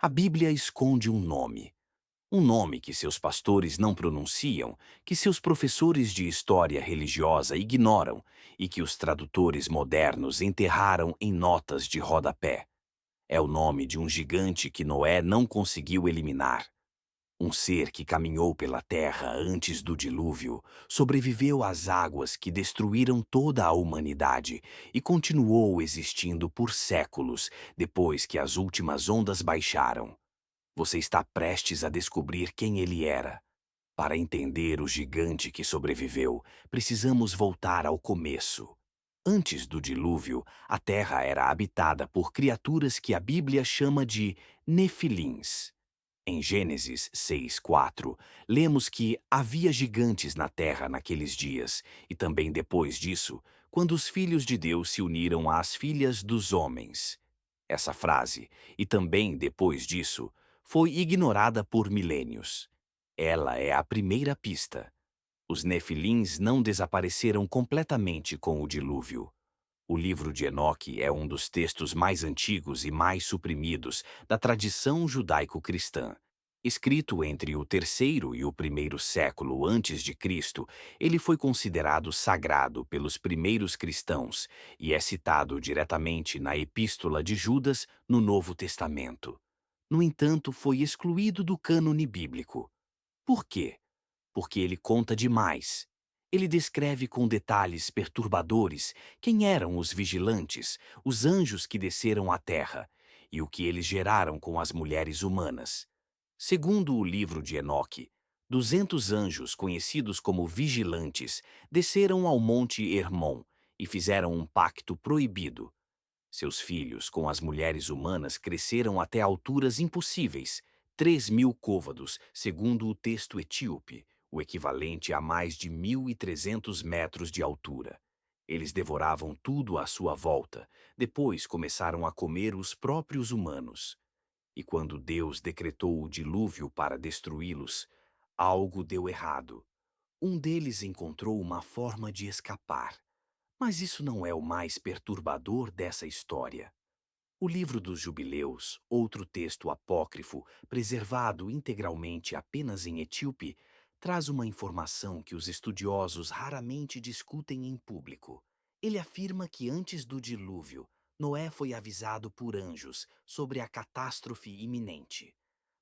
A Bíblia esconde um nome que seus pastores não pronunciam, que seus professores de história religiosa ignoram e que os tradutores modernos enterraram em notas de rodapé. É o nome de um gigante que Noé não conseguiu eliminar. Um ser que caminhou pela terra antes do dilúvio, sobreviveu às águas que destruíram toda a humanidade e continuou existindo por séculos depois que as últimas ondas baixaram. Você está prestes a descobrir quem ele era. Para entender o gigante que sobreviveu, precisamos voltar ao começo. Antes do dilúvio, a terra era habitada por criaturas que a Bíblia chama de nefilins. Em Gênesis 6:4, lemos que havia gigantes na terra naqueles dias, e também depois disso, quando os filhos de Deus se uniram às filhas dos homens. Essa frase, e também depois disso, foi ignorada por milênios. Ela é a primeira pista. Os nefilins não desapareceram completamente com o dilúvio. O livro de Enoque é um dos textos mais antigos e mais suprimidos da tradição judaico-cristã. Escrito entre o terceiro e o primeiro século antes de Cristo, ele foi considerado sagrado pelos primeiros cristãos e é citado diretamente na Epístola de Judas no Novo Testamento. No entanto, foi excluído do cânone bíblico. Por quê? Porque ele conta demais. Ele descreve com detalhes perturbadores quem eram os vigilantes, os anjos que desceram à terra, e o que eles geraram com as mulheres humanas. Segundo o livro de Enoque, 200 anjos, conhecidos como vigilantes, desceram ao monte Hermon e fizeram um pacto proibido. Seus filhos com as mulheres humanas cresceram até alturas impossíveis, 3.000 côvados, segundo o texto etíope, o equivalente a mais de 1.300 metros de altura. Eles devoravam tudo à sua volta, depois começaram a comer os próprios humanos. E quando Deus decretou o dilúvio para destruí-los, algo deu errado. Um deles encontrou uma forma de escapar. Mas isso não é o mais perturbador dessa história. O livro dos Jubileus, outro texto apócrifo, preservado integralmente apenas em etíope, traz uma informação que os estudiosos raramente discutem em público. Ele afirma que antes do dilúvio, Noé foi avisado por anjos sobre a catástrofe iminente.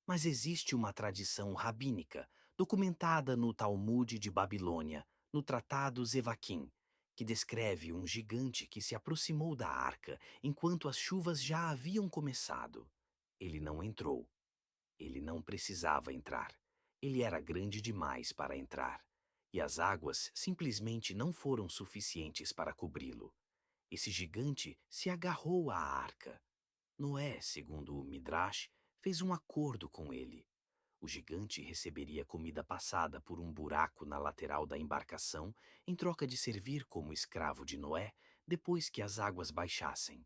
Mas existe uma tradição rabínica, documentada no Talmude de Babilônia, no Tratado Zevaquim, que descreve um gigante que se aproximou da arca enquanto as chuvas já haviam começado. Ele não entrou. Ele não precisava entrar. Ele era grande demais para entrar. E as águas simplesmente não foram suficientes para cobri-lo. Esse gigante se agarrou à arca. Noé, segundo o Midrash, fez um acordo com ele. O gigante receberia comida passada por um buraco na lateral da embarcação em troca de servir como escravo de Noé depois que as águas baixassem.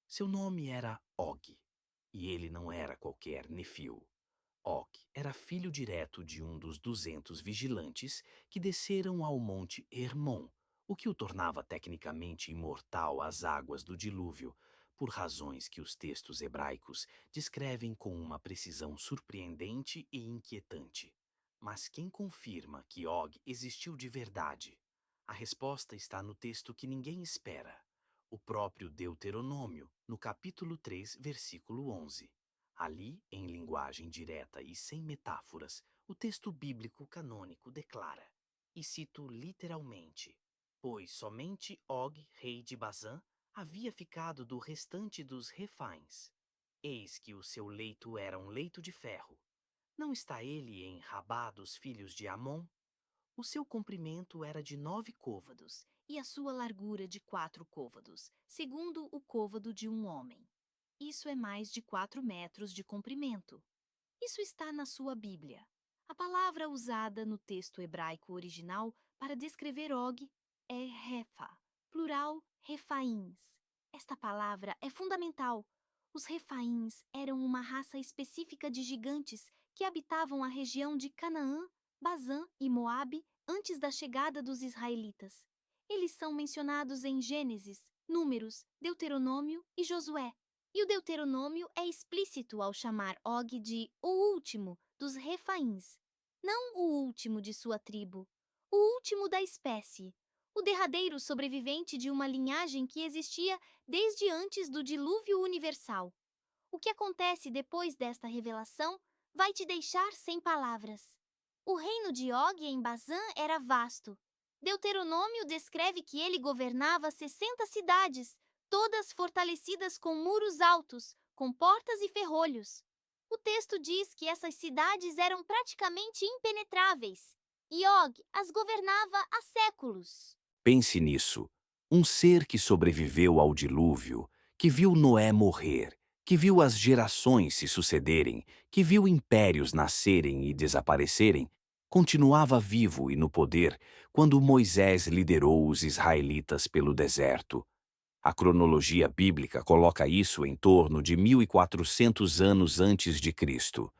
Seu nome era Og, e ele não era qualquer Nefil. Og era filho direto de um dos 200 vigilantes que desceram ao monte Hermon, o que o tornava tecnicamente imortal às águas do dilúvio, por razões que os textos hebraicos descrevem com uma precisão surpreendente e inquietante. Mas quem confirma que Og existiu de verdade? A resposta está no texto que ninguém espera, o próprio Deuteronômio, no capítulo 3, versículo 11. Ali, em linguagem direta e sem metáforas, o texto bíblico canônico declara, e cito literalmente: pois somente Og, rei de Bazã, havia ficado do restante dos Refaíns. Eis que o seu leito era um leito de ferro. Não está ele em Rabá dos filhos de Amon? O seu comprimento era de 9 côvados, E a sua largura de 4 côvados, segundo o côvado de um homem. Isso é mais de 4 metros de comprimento. Isso está na sua Bíblia. A palavra usada no texto hebraico original para descrever Og é Refa, plural Refaíns. Esta palavra é fundamental. Os Refaíns eram uma raça específica de gigantes que habitavam a região de Canaã, Bazã e Moabe antes da chegada dos israelitas. Eles são mencionados em Gênesis, Números, Deuteronômio e Josué. E o Deuteronômio é explícito ao chamar Og de o último dos Refaíns, não o último de sua tribo, o último da espécie, o derradeiro sobrevivente de uma linhagem que existia desde antes do dilúvio universal. O que acontece depois desta revelação vai te deixar sem palavras. O reino de Og em Bazã era vasto. Deuteronômio descreve que ele governava 60 cidades, todas fortalecidas com muros altos, com portas e ferrolhos. O texto diz que essas cidades eram praticamente impenetráveis, e Og as governava há séculos. Pense nisso. Um ser que sobreviveu ao dilúvio, que viu Noé morrer, que viu as gerações se sucederem, que viu impérios nascerem e desaparecerem, continuava vivo e no poder quando Moisés liderou os israelitas pelo deserto. A cronologia bíblica coloca isso em torno de 1400 anos antes de Cristo.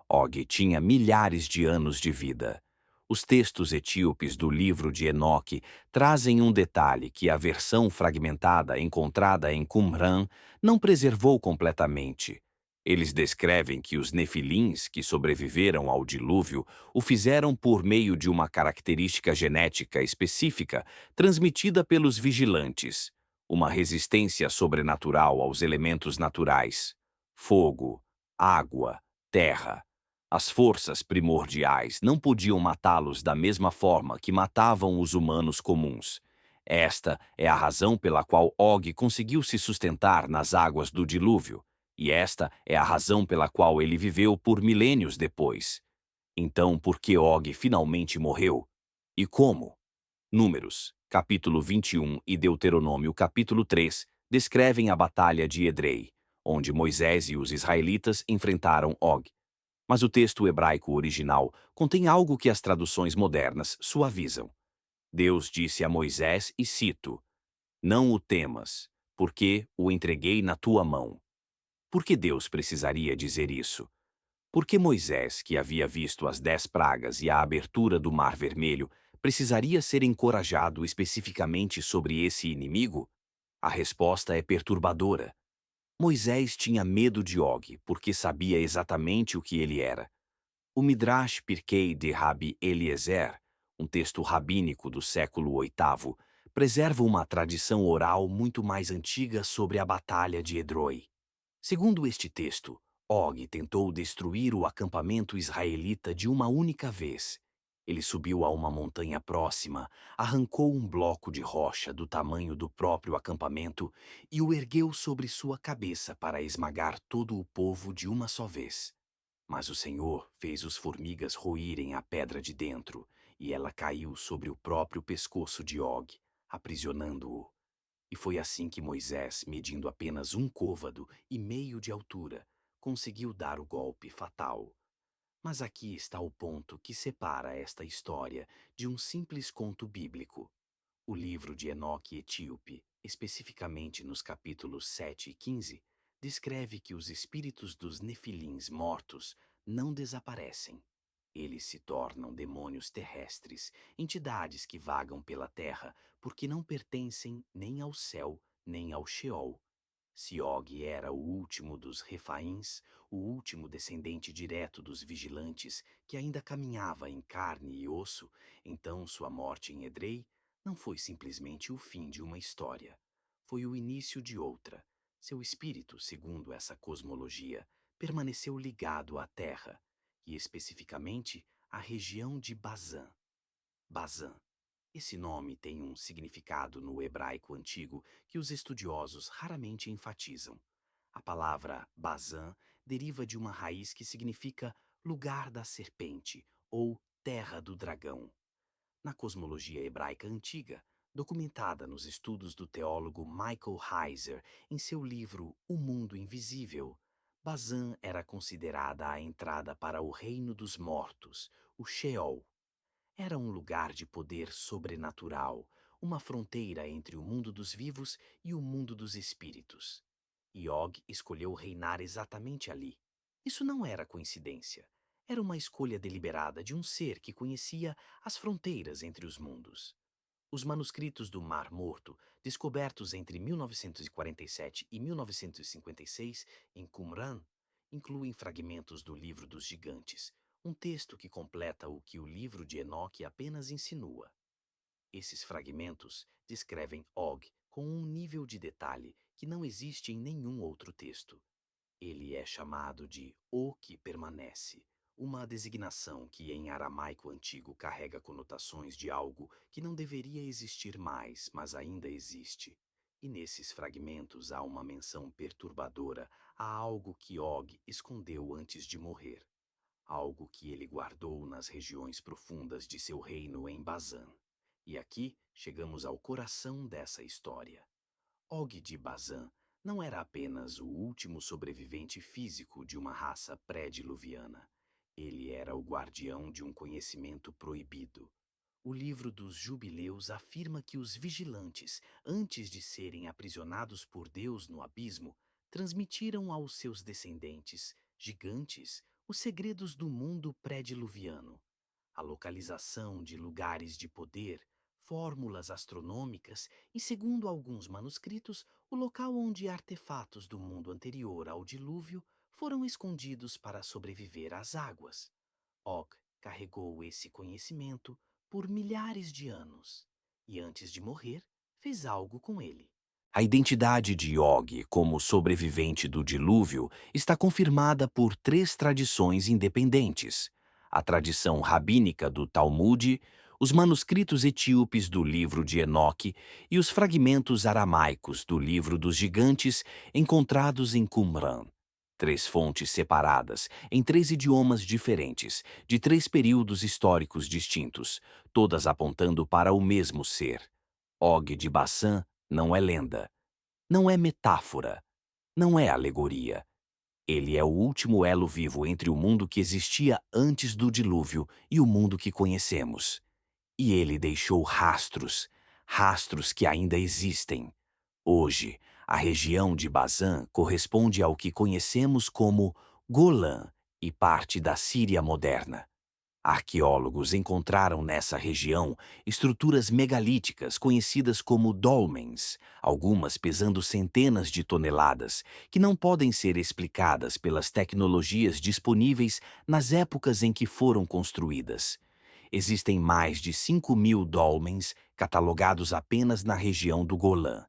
Og tinha milhares de anos de vida. Os textos etíopes do livro de Enoque trazem um detalhe que a versão fragmentada encontrada em Qumran não preservou completamente. Eles descrevem que os nefilins que sobreviveram ao dilúvio o fizeram por meio de uma característica genética específica transmitida pelos vigilantes, uma resistência sobrenatural aos elementos naturais, fogo, água, terra. As forças primordiais não podiam matá-los da mesma forma que matavam os humanos comuns. Esta é a razão pela qual Og conseguiu se sustentar nas águas do dilúvio, e esta é a razão pela qual ele viveu por milênios depois. Então, por que Og finalmente morreu? E como? Números, capítulo 21 e Deuteronômio, capítulo 3, descrevem a batalha de Edrei, onde Moisés e os israelitas enfrentaram Og. Mas o texto hebraico original contém algo que as traduções modernas suavizam. Deus disse a Moisés, e cito: Não o temas, porque o entreguei na tua mão. Por que Deus precisaria dizer isso? Porque Moisés, que havia visto as 10 pragas e a abertura do Mar Vermelho, precisaria ser encorajado especificamente sobre esse inimigo? A resposta é perturbadora. Moisés tinha medo de Og, porque sabia exatamente o que ele era. O Midrash Pirkei de Rabi Eliezer, um texto rabínico do século VIII, preserva uma tradição oral muito mais antiga sobre a Batalha de Edroi. Segundo este texto, Og tentou destruir o acampamento israelita de uma única vez. Ele subiu a uma montanha próxima, arrancou um bloco de rocha do tamanho do próprio acampamento e o ergueu sobre sua cabeça para esmagar todo o povo de uma só vez. Mas o Senhor fez os formigas roírem a pedra de dentro, e ela caiu sobre o próprio pescoço de Og, aprisionando-o. E foi assim que Moisés, medindo apenas 1,5 côvado de altura, conseguiu dar o golpe fatal. Mas aqui está o ponto que separa esta história de um simples conto bíblico. O livro de Enoque etíope, especificamente nos capítulos 7 e 15, descreve que os espíritos dos nefilins mortos não desaparecem. Eles se tornam demônios terrestres, entidades que vagam pela terra porque não pertencem nem ao céu nem ao Sheol. Se Og era o último dos Refaíns, o último descendente direto dos vigilantes que ainda caminhava em carne e osso, então sua morte em Edrei não foi simplesmente o fim de uma história. Foi o início de outra. Seu espírito, segundo essa cosmologia, permaneceu ligado à Terra, e especificamente à região de Bazã. Bazã. Esse nome tem um significado no hebraico antigo que os estudiosos raramente enfatizam. A palavra Bazã deriva de uma raiz que significa lugar da serpente ou terra do dragão. Na cosmologia hebraica antiga, documentada nos estudos do teólogo Michael Heiser em seu livro O Mundo Invisível, Bazã era considerada a entrada para o reino dos mortos, o Sheol. Era um lugar de poder sobrenatural, uma fronteira entre o mundo dos vivos e o mundo dos espíritos. E Og escolheu reinar exatamente ali. Isso não era coincidência. Era uma escolha deliberada de um ser que conhecia as fronteiras entre os mundos. Os manuscritos do Mar Morto, descobertos entre 1947 e 1956 em Qumran, incluem fragmentos do Livro dos Gigantes, um texto que completa o que o livro de Enoque apenas insinua. Esses fragmentos descrevem Og com um nível de detalhe que não existe em nenhum outro texto. Ele é chamado de O que permanece, uma designação que em aramaico antigo carrega conotações de algo que não deveria existir mais, mas ainda existe. E nesses fragmentos há uma menção perturbadora a algo que Og escondeu antes de morrer, algo que ele guardou nas regiões profundas de seu reino em Bazã. E aqui chegamos ao coração dessa história. Og de Bazã não era apenas o último sobrevivente físico de uma raça pré-diluviana. Ele era o guardião de um conhecimento proibido. O livro dos Jubileus afirma que os vigilantes, antes de serem aprisionados por Deus no abismo, transmitiram aos seus descendentes, gigantes, os segredos do mundo pré-diluviano. A localização de lugares de poder, fórmulas astronômicas e, segundo alguns manuscritos, o local onde artefatos do mundo anterior ao dilúvio foram escondidos para sobreviver às águas. Og carregou esse conhecimento por milhares de anos e, antes de morrer, fez algo com ele. A identidade de Og como sobrevivente do dilúvio está confirmada por três tradições independentes: a tradição rabínica do Talmude, os manuscritos etíopes do livro de Enoque e os fragmentos aramaicos do livro dos gigantes encontrados em Qumran. Três fontes separadas, em três idiomas diferentes, de três períodos históricos distintos, todas apontando para o mesmo ser. Og de Bassã não é lenda, não é metáfora, não é alegoria. Ele é o último elo vivo entre o mundo que existia antes do dilúvio e o mundo que conhecemos. E ele deixou rastros, rastros que ainda existem. Hoje, a região de Bazã corresponde ao que conhecemos como Golã e parte da Síria moderna. Arqueólogos encontraram nessa região estruturas megalíticas conhecidas como dolmens, algumas pesando centenas de toneladas, que não podem ser explicadas pelas tecnologias disponíveis nas épocas em que foram construídas. Existem mais de 5.000 dolmens catalogados apenas na região do Golã.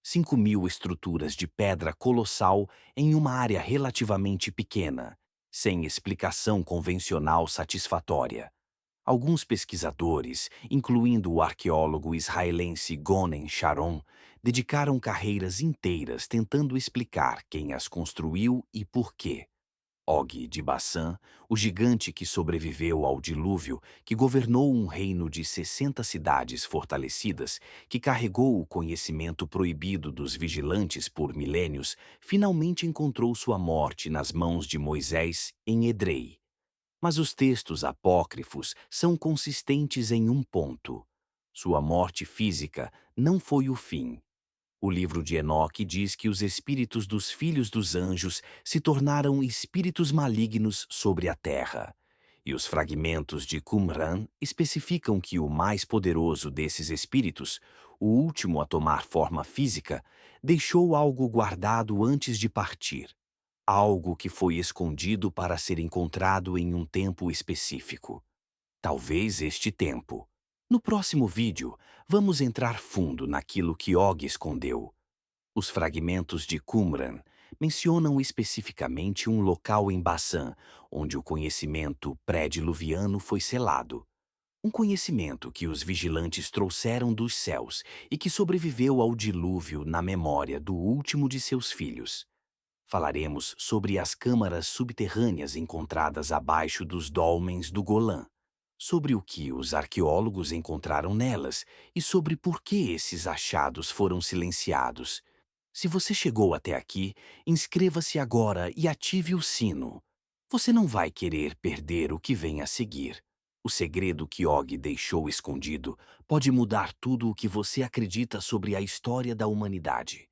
5.000 estruturas de pedra colossal em uma área relativamente pequena, sem explicação convencional satisfatória. Alguns pesquisadores, incluindo o arqueólogo israelense Gonen Sharon, dedicaram carreiras inteiras tentando explicar quem as construiu e por quê. Og de Bassã, o gigante que sobreviveu ao dilúvio, que governou um reino de 60 cidades fortalecidas, que carregou o conhecimento proibido dos vigilantes por milênios, finalmente encontrou sua morte nas mãos de Moisés em Edrei. Mas os textos apócrifos são consistentes em um ponto: sua morte física não foi o fim. O livro de Enoque diz que os espíritos dos filhos dos anjos se tornaram espíritos malignos sobre a terra. E os fragmentos de Qumran especificam que o mais poderoso desses espíritos, o último a tomar forma física, deixou algo guardado antes de partir. Algo que foi escondido para ser encontrado em um tempo específico. Talvez este tempo. No próximo vídeo, vamos entrar fundo naquilo que Og escondeu. Os fragmentos de Qumran mencionam especificamente um local em Bassã, onde o conhecimento pré-diluviano foi selado. Um conhecimento que os vigilantes trouxeram dos céus e que sobreviveu ao dilúvio na memória do último de seus filhos. Falaremos sobre as câmaras subterrâneas encontradas abaixo dos dólmens do Golã, sobre o que os arqueólogos encontraram nelas e sobre por que esses achados foram silenciados. Se você chegou até aqui, inscreva-se agora e ative o sino. Você não vai querer perder o que vem a seguir. O segredo que Og deixou escondido pode mudar tudo o que você acredita sobre a história da humanidade.